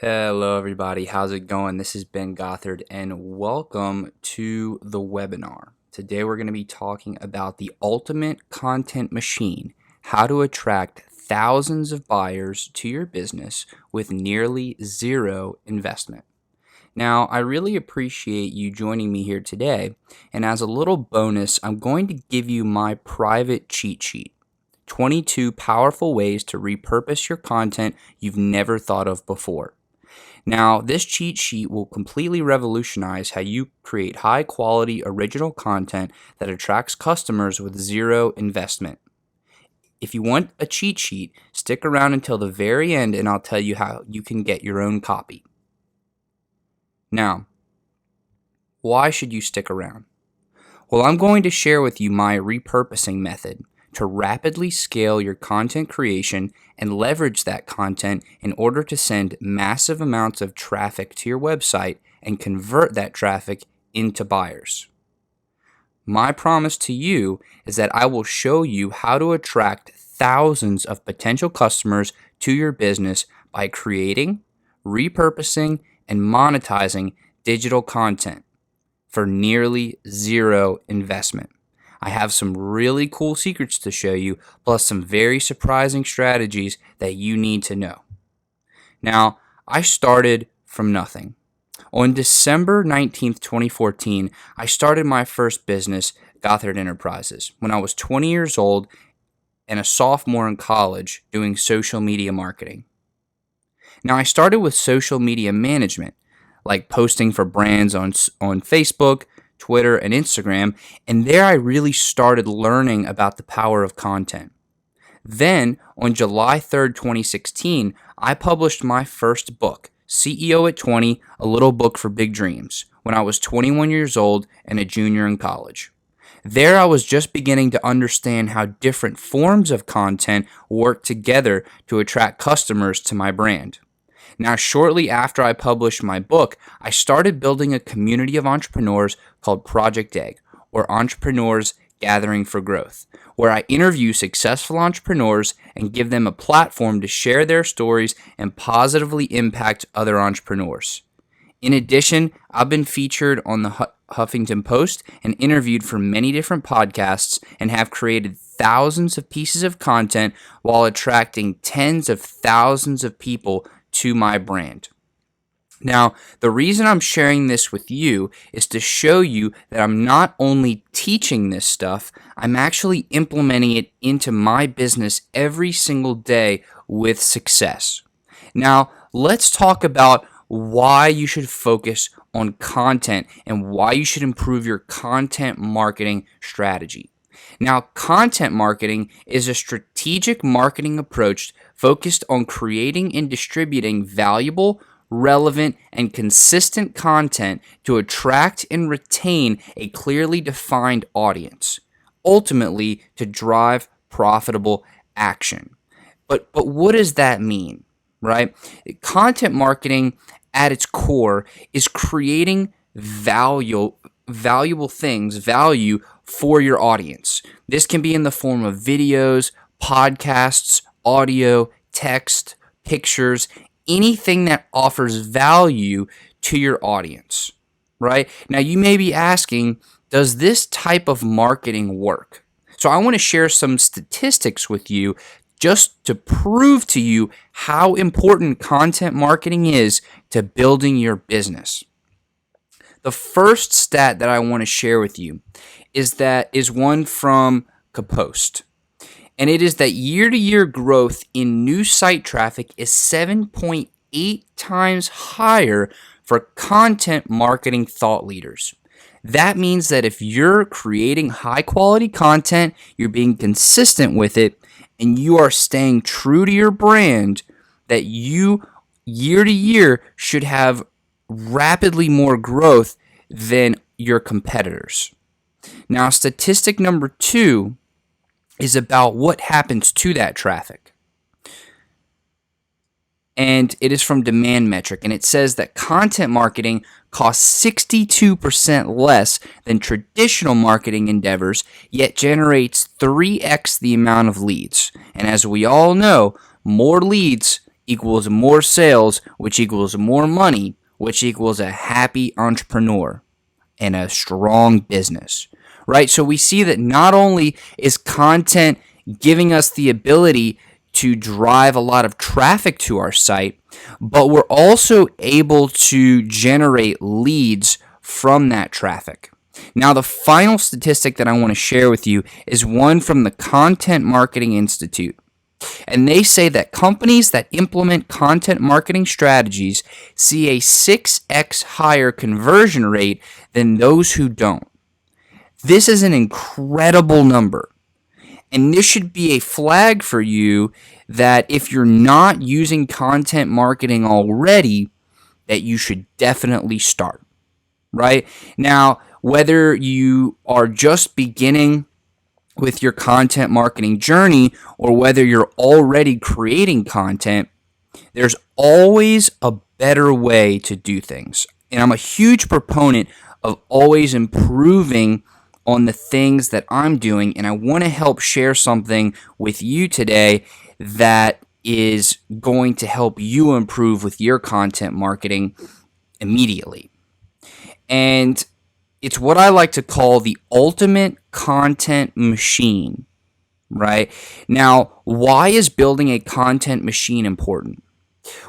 Hello, everybody. How's it going? This is Ben Gothard, and welcome to the webinar. Today, we're going to be talking about the ultimate content machine, how to attract thousands of buyers to your business with nearly zero investment. Now, I really appreciate you joining me here today, and as a little bonus, I'm going to give you my private cheat sheet. 22 powerful ways to repurpose your content you've never thought of before. Now, this cheat sheet will completely revolutionize how you create high quality original content that attracts customers with zero investment. If you want a cheat sheet, stick around until the very end and I'll tell you how you can get your own copy. Now, why should you stick around? Well, I'm going to share with you my repurposing method to rapidly scale your content creation and leverage that content in order to send massive amounts of traffic to your website and convert that traffic into buyers. My promise to you is that I will show you how to attract thousands of potential customers to your business by creating, repurposing, and monetizing digital content for nearly zero investment. I have some really cool secrets to show you, plus some very surprising strategies that you need to know. Now, I started from nothing. On December 19th, 2014, I started my first business, Gothard Enterprises, when I was 20 years old and a sophomore in college doing social media marketing. Now, I started with social media management, like posting for brands on Facebook, Twitter, and Instagram, and there I really started learning about the power of content. Then, on July 3rd, 2016, I published my first book, CEO at 20, A Little Book for Big Dreams, when I was 21 years old and a junior in college. There I was just beginning to understand how different forms of content work together to attract customers to my brand. Now, shortly after I published my book, I started building a community of entrepreneurs called Project Egg, or Entrepreneurs Gathering for Growth, where I interview successful entrepreneurs and give them a platform to share their stories and positively impact other entrepreneurs. In addition, I've been featured on the Huffington Post and interviewed for many different podcasts and have created thousands of pieces of content while attracting tens of thousands of people to my brand. Now, the reason I'm sharing this with you is to show you that I'm not only teaching this stuff, I'm actually implementing it into my business every single day with success. Now, let's talk about why you should focus on content and why you should improve your content marketing strategy. Now, content marketing is a strategic marketing approach focused on creating and distributing valuable, relevant, and consistent content to attract and retain a clearly defined audience, ultimately to drive profitable action. But what does that mean, right? Content marketing at its core is creating value for your audience. This can be in the form of videos, podcasts, audio, text, pictures, anything that offers value to your audience, right? Now, you may be asking, does this type of marketing work? So I want to share some statistics with you just to prove to you how important content marketing is to building your business. The first stat that I want to share with you is one from Kapost. And it is that year-to-year growth in new site traffic is 7.8 times higher for content marketing thought leaders. That means that if you're creating high-quality content, you're being consistent with it, and you are staying true to your brand, that you, year-to-year, should have rapidly more growth than your competitors. Now, statistic number 2 is about what happens to that traffic. And it is from Demand Metric, and it says that content marketing costs 62% less than traditional marketing endeavors, yet generates 3x the amount of leads. And as we all know, more leads equals more sales, which equals more money, which equals a happy entrepreneur and a strong business, right? So we see that not only is content giving us the ability to drive a lot of traffic to our site, but we're also able to generate leads from that traffic. Now, the final statistic that I want to share with you is one from the Content Marketing Institute. And they say that companies that implement content marketing strategies see a 6x higher conversion rate than those who don't. This is an incredible number. And this should be a flag for you that if you're not using content marketing already, that you should definitely start, right? Now, whether you are just beginning with your content marketing journey or whether you're already creating content, there's always a better way to do things. And I'm a huge proponent of always improving on the things that I'm doing, and I want to help share something with you today that is going to help you improve with your content marketing immediately. And it's what I like to call the ultimate content machine, right? Now, why is building a content machine important?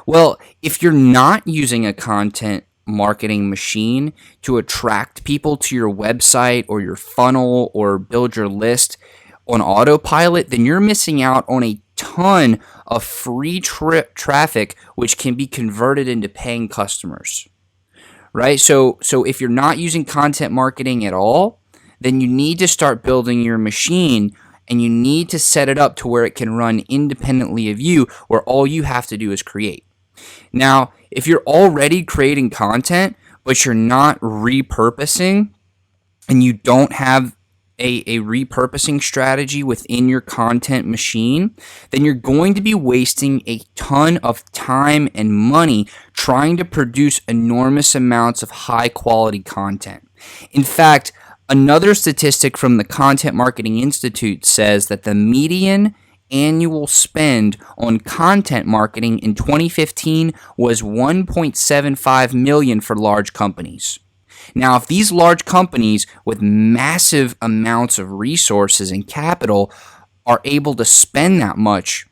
Well, if you're not using a content marketing machine to attract people to your website or your funnel or build your list on autopilot, then you're missing out on a ton of free traffic which can be converted into paying customers. Right? So if you're not using content marketing at all, then you need to start building your machine, and you need to set it up to where it can run independently of you, where all you have to do is create. Now, if you're already creating content, but you're not repurposing, and you don't have a repurposing strategy within your content machine, then you're going to be wasting a ton of time and money trying to produce enormous amounts of high quality content. In fact, another statistic from the Content Marketing Institute says that the median annual spend on content marketing in 2015 was $1.75 million for large companies. Now, if these large companies with massive amounts of resources and capital are able to spend that much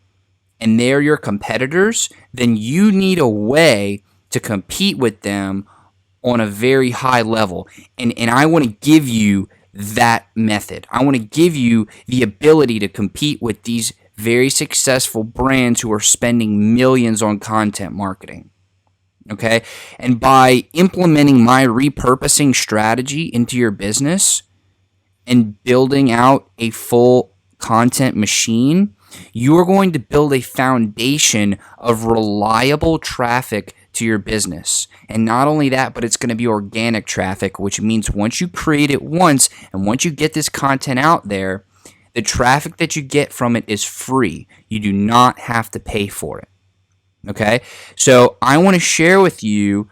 and they're your competitors, then you need a way to compete with them on a very high level. And I want to give you that method. I want to give you the ability to compete with these very successful brands who are spending millions on content marketing. Okay, and by implementing my repurposing strategy into your business and building out a full content machine, you are going to build a foundation of reliable traffic to your business. And not only that, but it's going to be organic traffic, which means once you create it once and once you get this content out there, the traffic that you get from it is free. You do not have to pay for it. Okay, so I want to share with you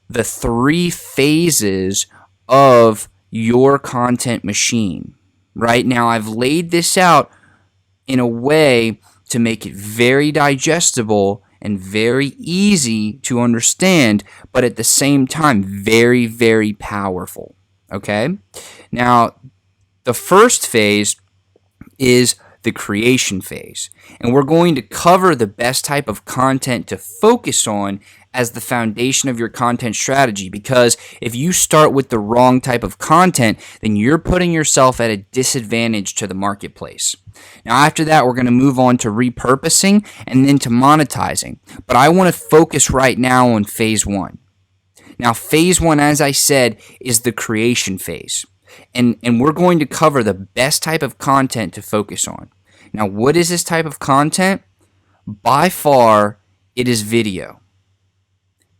the 3 phases of your content machine. Right now, I've laid this out in a way to make it very digestible and very easy to understand, but at the same time, very, very powerful. Okay, now the first phase is the creation phase. And we're going to cover the best type of content to focus on as the foundation of your content strategy, because if you start with the wrong type of content, then you're putting yourself at a disadvantage to the marketplace. Now, after that, we're going to move on to repurposing and then to monetizing. But I want to focus right now on phase 1. Now, phase 1, as I said, is the creation phase. And we're going to cover the best type of content to focus on. Now, what is this type of content? By far, it is video.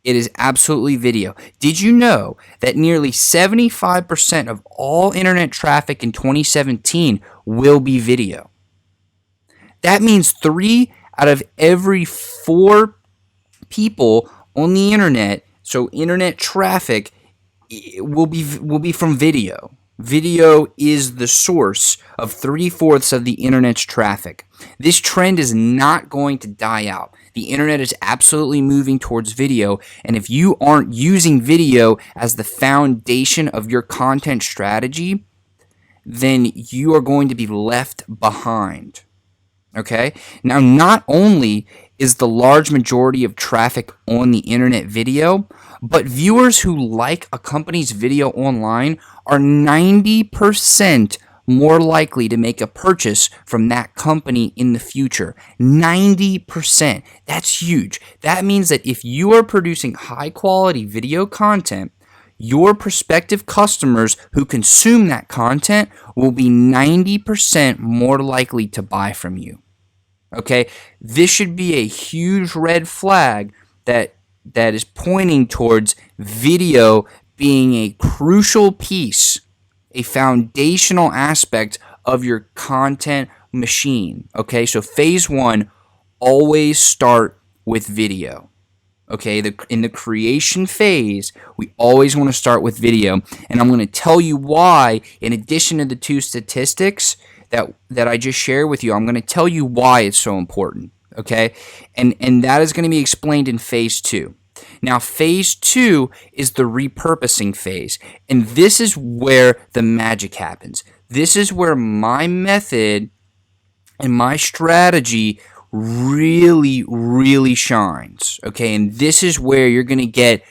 It is absolutely video. Did you know that nearly 75% of all internet traffic in 2017 will be video? That means 3 out of every 4 people on the internet, so internet traffic, will be from video. Video is the source of 3/4 of the internet's traffic. This trend is not going to die out. The internet is absolutely moving towards video, and if you aren't using video as the foundation of your content strategy, then you are going to be left behind. Okay? Now, not only is the large majority of traffic on the internet video, but viewers who like a company's video online are 90% more likely to make a purchase from that company in the future. 90%. That's huge. That means that if you are producing high quality video content, your prospective customers who consume that content will be 90% more likely to buy from you. Okay? This should be a huge red flag that is pointing towards video being a crucial piece, a foundational aspect of your content machine. Okay, so phase one, always start with video. Okay, in the creation phase, we always want to start with video. And I'm going to tell you why, in addition to the two statistics that I just shared with you, I'm going to tell you why it's so important. Okay, and that is going to be explained in phase two. Now, phase two is the repurposing phase, and this is where the magic happens. This is where my method and my strategy really, really shines, okay? And this is where you're going to get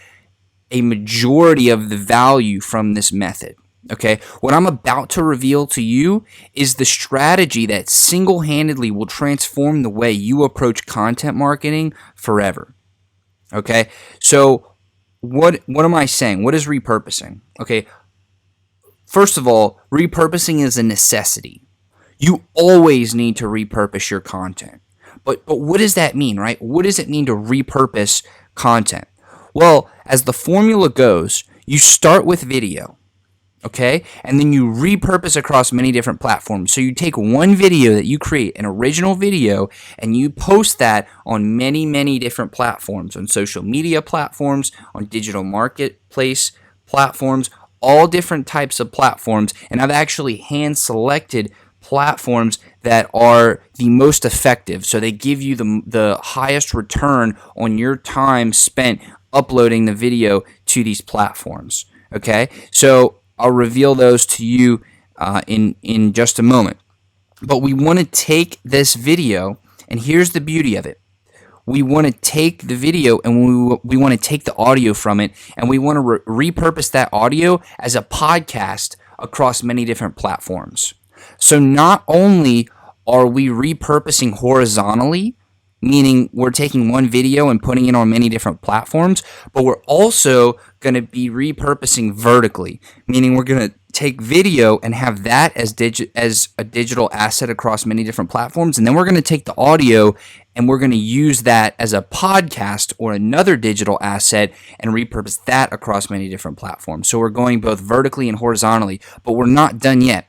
a majority of the value from this method, okay? What I'm about to reveal to you is the strategy that single-handedly will transform the way you approach content marketing forever. Okay, so what am I saying? What is repurposing? Okay, first of all, repurposing is a necessity. You always need to repurpose your content. But what does that mean, right? What does it mean to repurpose content? Well, as the formula goes, you start with video, okay? And then you repurpose across many different platforms. So you take one video that you create, an original video, and you post that on many, many different platforms, on social media platforms, on digital marketplace platforms, all different types of platforms. And I've actually hand-selected platforms that are the most effective. So they give you the highest return on your time spent uploading the video to these platforms, okay? So I'll reveal those to you in just a moment. But we want to take this video, and here's the beauty of it. We want to take the video and we want to take the audio from it, and we want to repurpose that audio as a podcast across many different platforms. So not only are we repurposing horizontally, meaning we're taking one video and putting it on many different platforms, but we're also going to be repurposing vertically, meaning we're going to take video and have that as a digital asset across many different platforms, and then we're going to take the audio and we're going to use that as a podcast or another digital asset and repurpose that across many different platforms. So we're going both vertically and horizontally, but we're not done yet.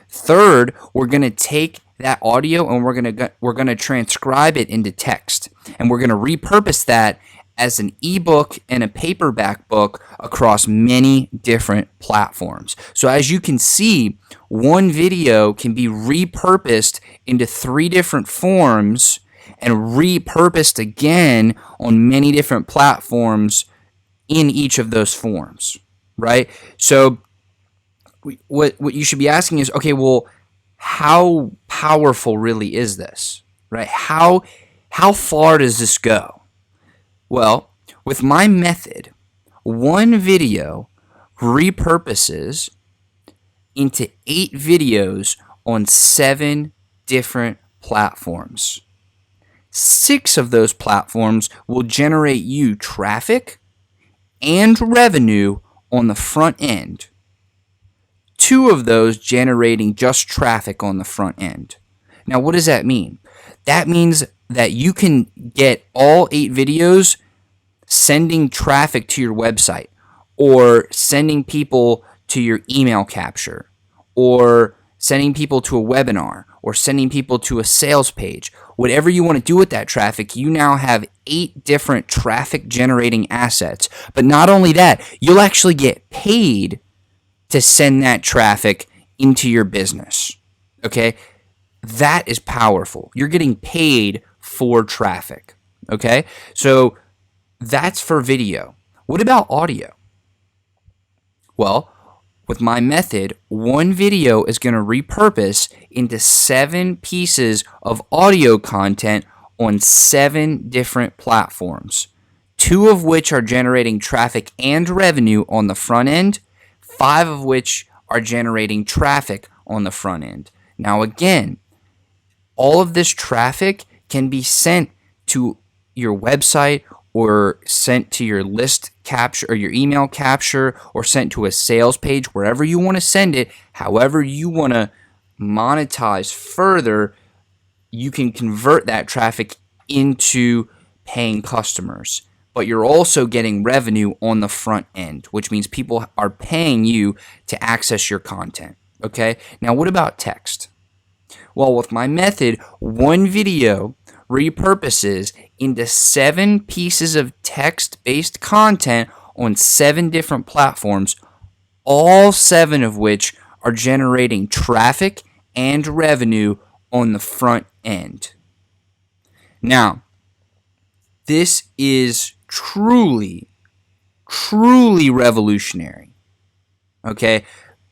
Third, we're going to take that audio and we're going to transcribe it into text, and we're going to repurpose that as an ebook and a paperback book across many different platforms. So as you can see, one video can be repurposed into 3 different forms and repurposed again on many different platforms in each of those forms, right? So what you should be asking is, okay, well, how powerful really is this, right? How far does this go? Well, with my method, one video repurposes into 8 videos on 7 different platforms. 6 of those platforms will generate you traffic and revenue on the front end. 2 of those generating just traffic on the front end. Now, what does that mean? That means that you can get all 8 videos sending traffic to your website, or sending people to your email capture, or sending people to a webinar, or sending people to a sales page. Whatever you want to do with that traffic, you now have 8 different traffic generating assets. But not only that, you'll actually get paid to send that traffic into your business. Okay? That is powerful. You're getting paid for traffic. Okay, so that's for video. What about audio? Well, with my method, one video is going to repurpose into 7 pieces of audio content on 7 different platforms, 2 of which are generating traffic and revenue on the front end, 5 of which are generating traffic on the front end. Now, again, all of this traffic can be sent to your website or sent to your list capture or your email capture or sent to a sales page, wherever you want to send it. However you want to monetize further, you can convert that traffic into paying customers. But you're also getting revenue on the front end, which means people are paying you to access your content. Okay? Now, what about text? Well, with my method, one video repurposes into 7 pieces of text-based content on 7 different platforms, all 7 of which are generating traffic and revenue on the front end. Now, this is truly revolutionary. Okay?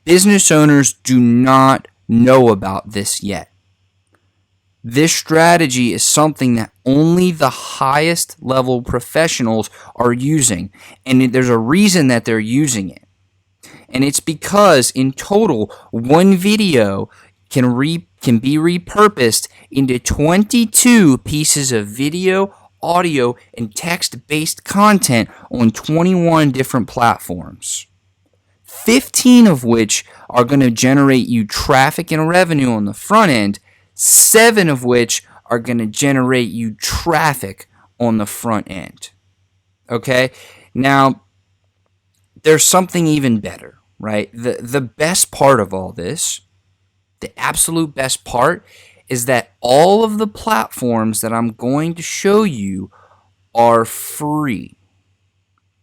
Business owners do not know about this yet. This strategy is something that only the highest level professionals are using, and there's a reason that they're using it. And it's because in total, one video can be repurposed into 22 pieces of video, audio, and text-based content on 21 different platforms. 15 of which are going to generate you traffic and revenue on the front end, 7 of which are going to generate you traffic on the front end. Okay? Now, there's something even better, right? The best part of all this, the absolute best part, is that all of the platforms that I'm going to show you are free.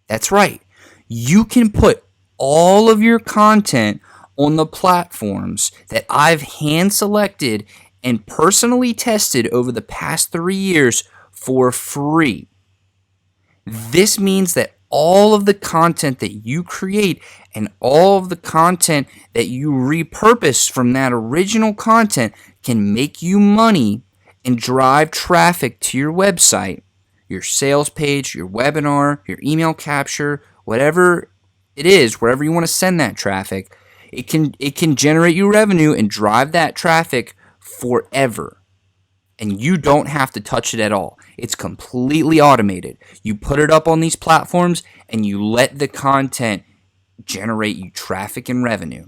That's right. You can put all of your content on the platforms that I've hand selected and personally tested over the past 3 years for free. This means that all of the content that you create and all of the content that you repurpose from that original content can make you money and drive traffic to your website, your sales page, your webinar, your email capture, whatever it is, wherever you want to send that traffic. It can generate you revenue and drive that traffic forever. And you don't have to touch it at all. It's completely automated. You put it up on these platforms and you let the content generate you traffic and revenue.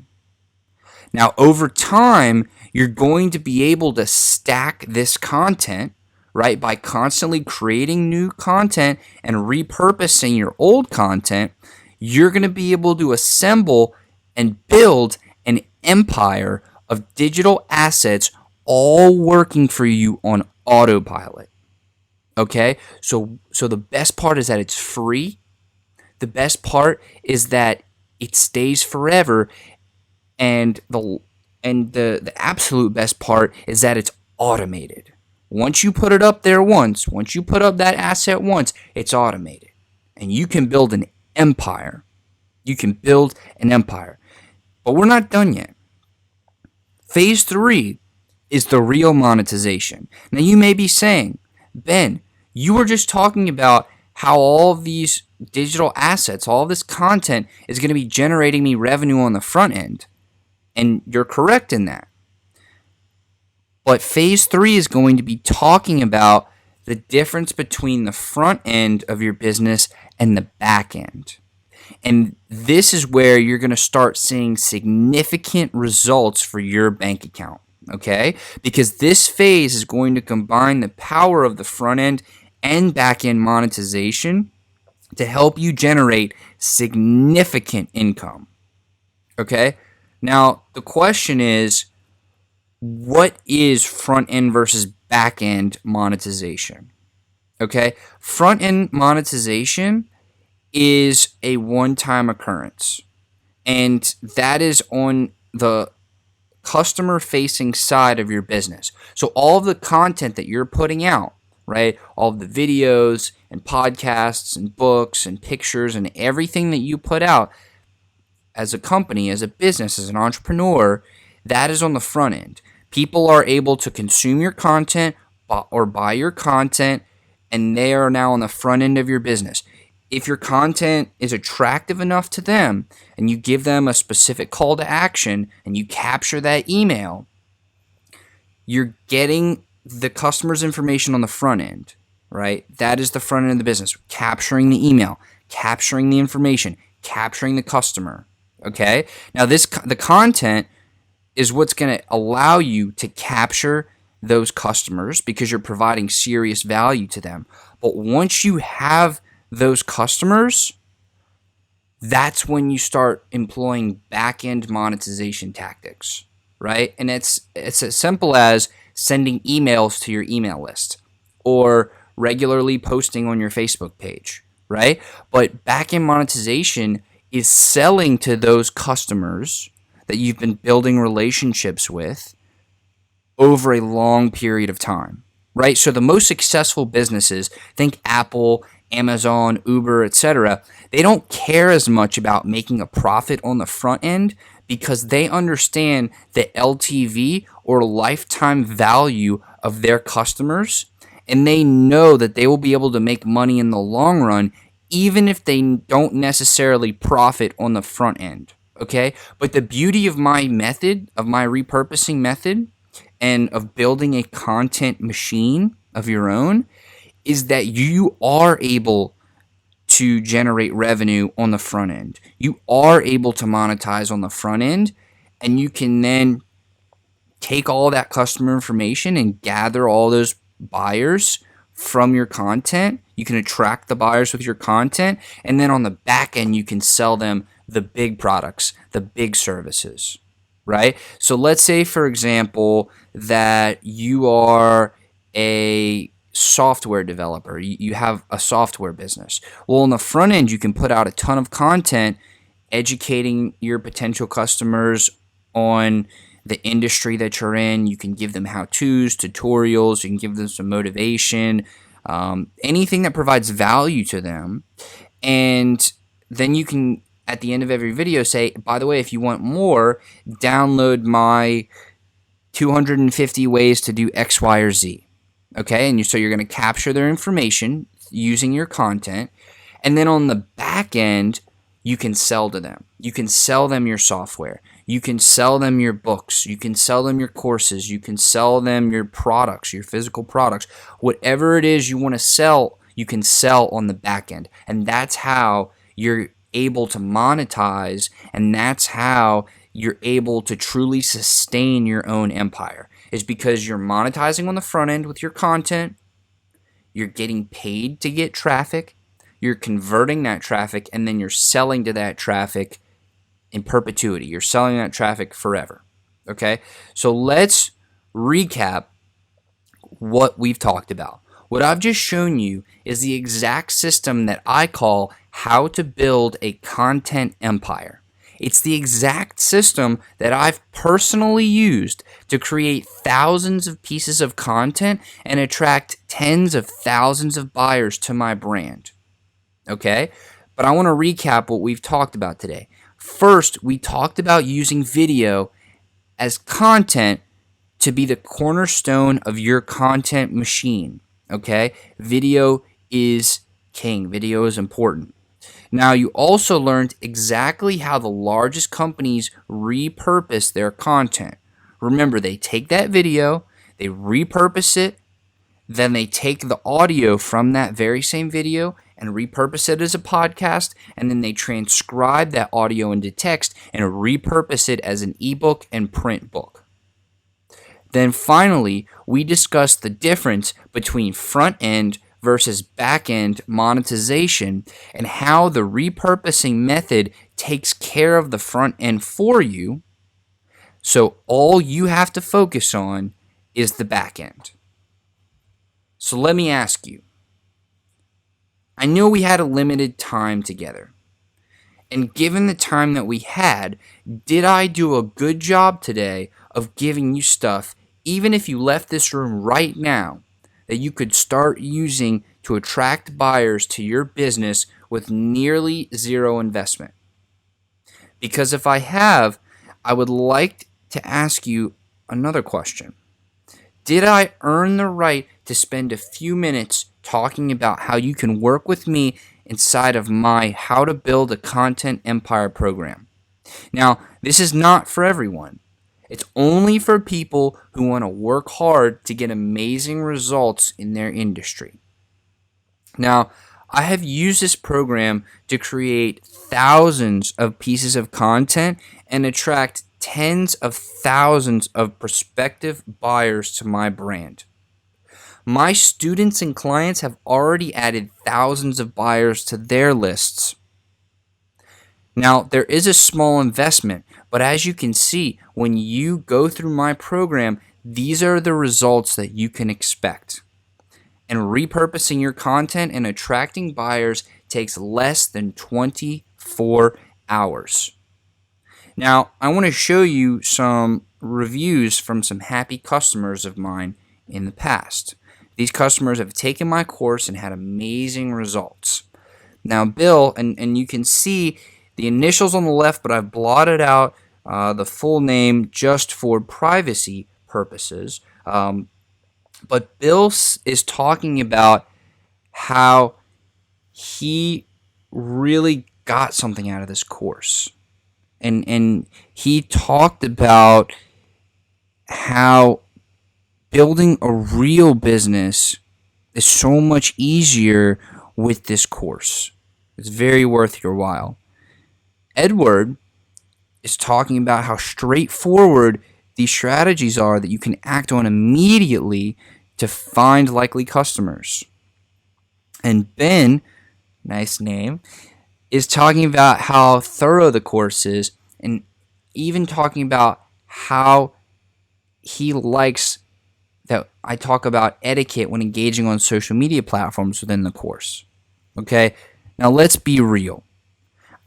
Now, over time, you're going to be able to stack this content, right, by constantly creating new content and repurposing your old content. You're going to be able to assemble and build an empire of digital assets all working for you on autopilot. Okay? So the best part is that it's free. The best part is that it stays forever, and the absolute best part is that it's automated. Once you put it up there once you put up that asset once, it's automated. And you can build an empire. You can build an empire. But we're not done yet. Phase 3 is the real monetization. Now you may be saying, Ben, you were just talking about how all of these digital assets, all of this content is going to be generating me revenue on the front end. And you're correct in that. But phase 3 is going to be talking about the difference between the front end of your business and the back end. And this is where you're going to start seeing significant results for your bank account. Okay? Because this phase is going to combine the power of the front end and back end monetization to help you generate significant income. Okay? Now, the question is, what is front end versus back end monetization? Okay? Front end monetization is a one-time occurrence, and that is on the customer-facing side of your business. So all of the content that you're putting out, right? All of the videos and podcasts and books and pictures and everything that you put out as a company, as a business, as an entrepreneur, that is on the front end. People are able to consume your content or buy your content, and they are now on the front end of your business. If your content is attractive enough to them and you give them a specific call to action and you capture that email, you're getting the customer's information on the front end, right? That is the front end of the business. Capturing the email, capturing the information, capturing the customer. Okay? Now the content is what's going to allow you to capture those customers because you're providing serious value to them. But once you have those customers, that's when you start employing back-end monetization tactics, right? And it's as simple as sending emails to your email list or regularly posting on your Facebook page, right? But back-end monetization is selling to those customers that you've been building relationships with over a long period of time, right? So the most successful businesses, think Apple, Amazon, Uber, etc., they don't care as much about making a profit on the front end because they understand the LTV or lifetime value of their customers, and they know that they will be able to make money in the long run even if they don't necessarily profit on the front end, okay? But the beauty of my method, of my repurposing method, and of building a content machine of your own is that you are able to generate revenue on the front end. You are able to monetize on the front end, and you can then take all that customer information and gather all those buyers from your content. You can attract the buyers with your content, and then on the back end, you can sell them the big products, the big services, right? So let's say, for example, that you are a software developer. You have a software business. Well, on the front end, you can put out a ton of content educating your potential customers on the industry that you're in. You can give them how-tos, tutorials. You can give them some motivation, anything that provides value to them. And then you can, at the end of every video, say, by the way, if you want more, download my 250 ways to do X, Y, or Z. Okay, and so you're going to capture their information using your content, and then on the back end, you can sell to them. You can sell them your software. You can sell them your books. You can sell them your courses. You can sell them your products, your physical products. Whatever it is you want to sell, you can sell on the back end, and that's how you're able to monetize, and that's how you're able to truly sustain your own empire, is because you're monetizing on the front end with your content, you're getting paid to get traffic, you're converting that traffic, and then you're selling to that traffic in perpetuity. You're selling that traffic forever, okay? So let's recap what we've talked about. What I've just shown you is the exact system that I call how to build a content empire. It's the exact system that I've personally used to create thousands of pieces of content and attract tens of thousands of buyers to my brand. Okay? But I want to recap what we've talked about today. First, we talked about using video as content to be the cornerstone of your content machine. Okay? Video is king. Video is important. Now, you also learned exactly how the largest companies repurpose their content. Remember, they take that video, they repurpose it, then they take the audio from that very same video and repurpose it as a podcast, and then they transcribe that audio into text and repurpose it as an ebook and print book. Then finally, we discussed the difference between front-end versus back-end monetization and how the repurposing method takes care of the front end for you, so all you have to focus on is the back end. So let me ask you, I know we had a limited time together, and given the time that we had, did I do a good job today of giving you stuff, even if you left this room right now, that you could start using to attract buyers to your business with nearly zero investment? Because if I have, I would like to ask you another question. Did I earn the right to spend a few minutes talking about how you can work with me inside of my How to Build a Content Empire program? Now, this is not for everyone. It's only for people who want to work hard to get amazing results in their industry. Now, I have used this program to create thousands of pieces of content and attract tens of thousands of prospective buyers to my brand. My students and clients have already added thousands of buyers to their lists. Now, there is a small investment, but as you can see, when you go through my program, these are the results that you can expect. And repurposing your content and attracting buyers takes less than 24 hours. Now, I want to show you some reviews from some happy customers of mine in the past. These customers have taken my course and had amazing results. Now, Bill, and you can see the initials on the left, but I've blotted out the full name just for privacy purposes. But Bill is talking about how he really got something out of this course. And he talked about how building a real business is so much easier with this course. It's very worth your while. Edward is talking about how straightforward these strategies are that you can act on immediately to find likely customers. And Ben, nice name, is talking about how thorough the course is, and even talking about how he likes that I talk about etiquette when engaging on social media platforms within the course. Okay, now let's be real.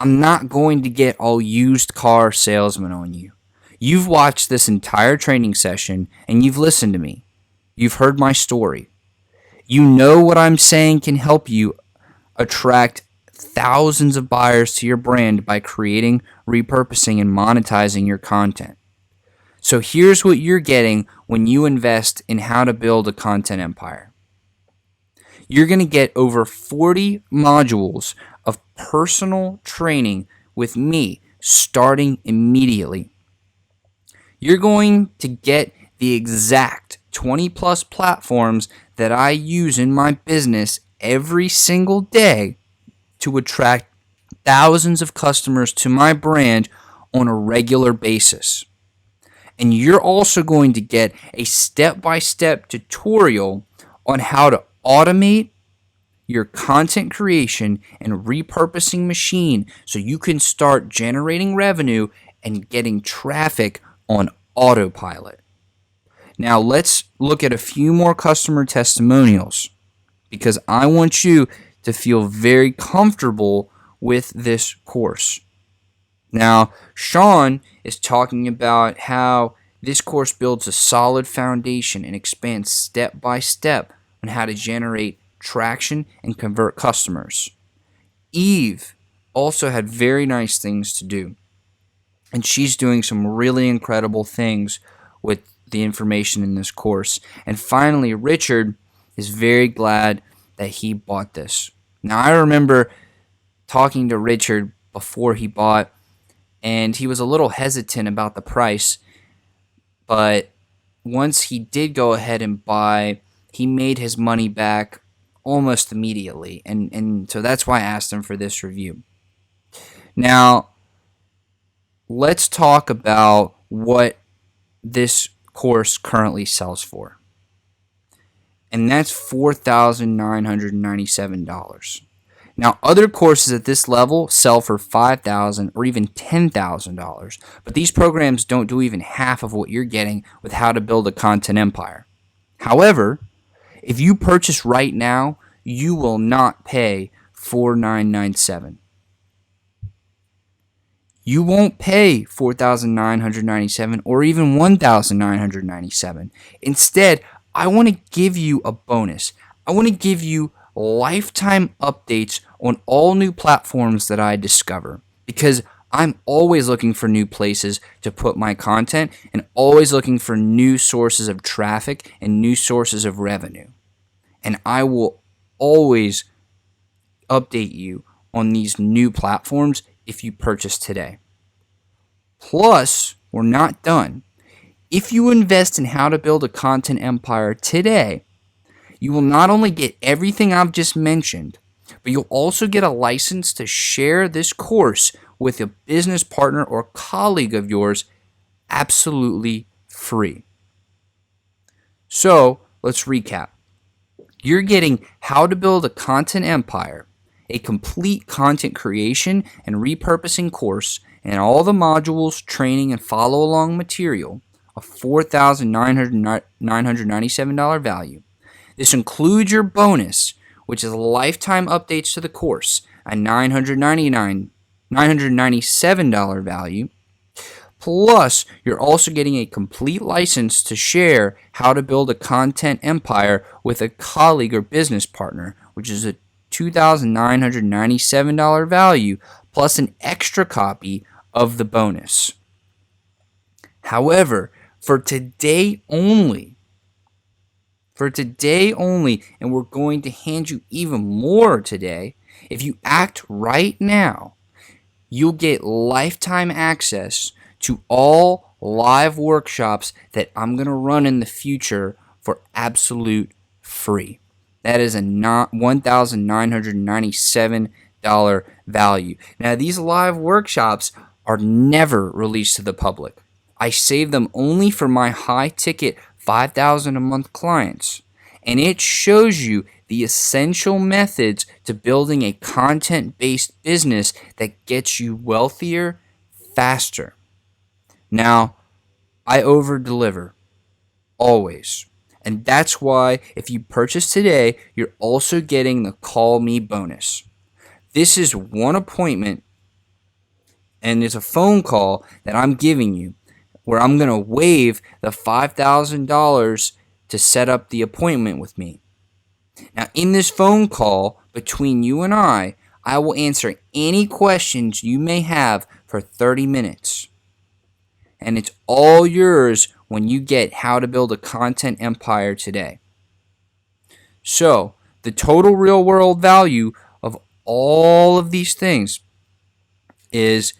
I'm not going to get all used car salesman on you. You've watched this entire training session and you've listened to me. You've heard my story. You know what I'm saying can help you attract thousands of buyers to your brand by creating, repurposing, and monetizing your content. So here's what you're getting when you invest in How to Build a Content Empire. You're going to get over 40 modules of personal training with me starting immediately. You're going to get the exact 20 plus platforms that I use in my business every single day to attract thousands of customers to my brand on a regular basis. And you're also going to get a step-by-step tutorial on how to automate your content creation and repurposing machine so you can start generating revenue and getting traffic on autopilot. Now let's look at a few more customer testimonials because I want you to feel very comfortable with this course. Now, Sean is talking about how this course builds a solid foundation and expands step by step on how to generate traction and convert customers. Eve also had very nice things to do, and she's doing some really incredible things with the information in this course. And finally, Richard is very glad that he bought this. Now, I remember talking to Richard before he bought, and he was a little hesitant about the price, but once he did go ahead and buy, he made his money back almost immediately, and so that's why I asked him for this review. Now, let's talk about what this course currently sells for, and that's $4,997. Now, other courses at this level sell for $5,000 or even $10,000, but these programs don't do even half of what you're getting with How to Build a Content Empire. However, if you purchase right now, you will not pay $4,997. You won't pay $4,997 or even $1,997. Instead, I want to give you a bonus. I want to give you lifetime updates on all new platforms that I discover, because I'm always looking for new places to put my content and always looking for new sources of traffic and new sources of revenue. And I will always update you on these new platforms if you purchase today. Plus, we're not done. If you invest in how to build a content empire today, you will not only get everything I've just mentioned, but you'll also get a license to share this course with a business partner or colleague of yours absolutely free. So let's recap. You're getting how to build a content empire, a complete content creation and repurposing course, and all the modules, training, and follow-along material, a $4,997 value. This includes your bonus, which is lifetime updates to the course, a $997 value. Plus, you're also getting a complete license to share how to build a content empire with a colleague or business partner, which is a $2,997 value, plus an extra copy of the bonus. However, for today only, and we're going to hand you even more today, if you act right now, you'll get lifetime access to all live workshops that I'm going to run in the future for absolute free. That is a $1,997 value. Now, these live workshops are never released to the public. I save them only for my high-ticket $5,000 a month clients. And it shows you the essential methods to building a content-based business that gets you wealthier faster. Now, I over-deliver, always. And that's why if you purchase today, you're also getting the Call Me bonus. This is one appointment, and it's a phone call that I'm giving you, where I'm going to waive the $5,000 to set up the appointment with me. Now, in this phone call between you and I will answer any questions you may have for 30 minutes. And it's all yours when you get how to build a content empire today. So, the total real world value of all of these things is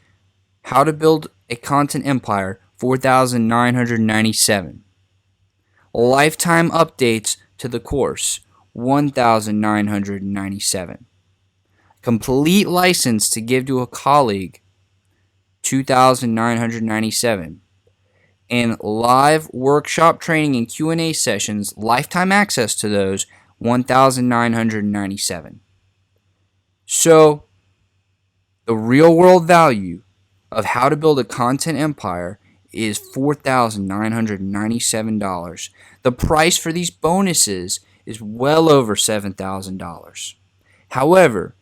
how to build a content empire, $4,997. Lifetime updates to the course, $1,997. Complete license to give to a colleague, $2,997. And live workshop training and Q&A sessions, lifetime access to those, $1,997. So, the real world value of how to build a content empire is $4,997. The price for these bonuses is well over $7,000. However,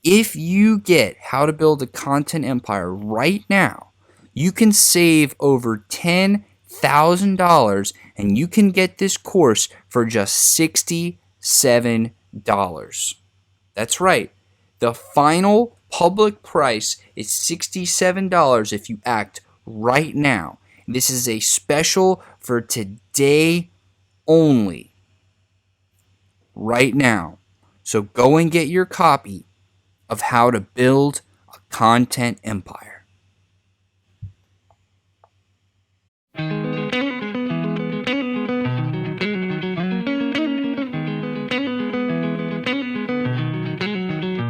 if you get how to build a content empire right now, you can save over $10,000 and you can get this course for just $67. That's right. The final public price is $67 if you act right now. This is a special for today only. Right now. So go and get your copy of how to build a content empire.